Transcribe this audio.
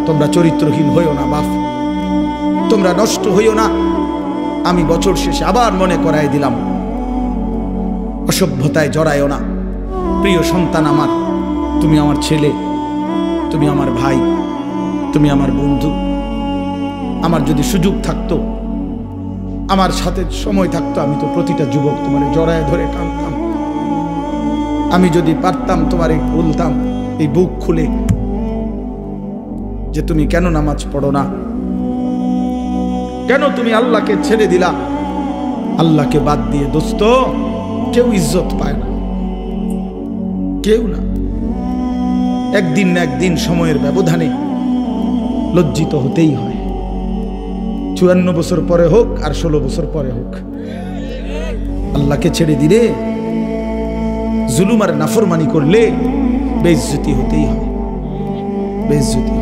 তোমরা চরিত্রহীন হইও না বাপ, তোমরা নষ্ট হইও না। আমি বছর শেষে আবার মনে করাই দিলাম, অসভ্যতায় জড়ায়ও না। প্রিয় সন্তান আমার, তুমি আমার ছেলে, তুমি আমার ভাই, তুমি আমার বন্ধু। আমার যদি সুযোগ থাকতো, আমার সাথে সময় থাকতো, আমি তো প্রতিটা যুবক তোমার জড়ায় ধরে টানতাম। আমি যদি পারতাম তোমারে বলতাম এই বুক খুলে যে তুমি কেন নামাজ পড়ো না, কেন তুমি আল্লাহকে ছেড়ে দিলা। আল্লাহকে বাদ দিয়ে দোস্ত কেউ ইজ্জত পায় না, কেউ না। একদিন না একদিন সময়ের ব্যবধানে লজ্জিত হতেই হয়। 54 বছর পরে হোক আর 16 বছর পরে হোক, আল্লাহকে ছেড়ে দিলে, জুলুম আর নাফরমানি করলে বেইজ্জতি হতেই হয়, বেইজ্জতি।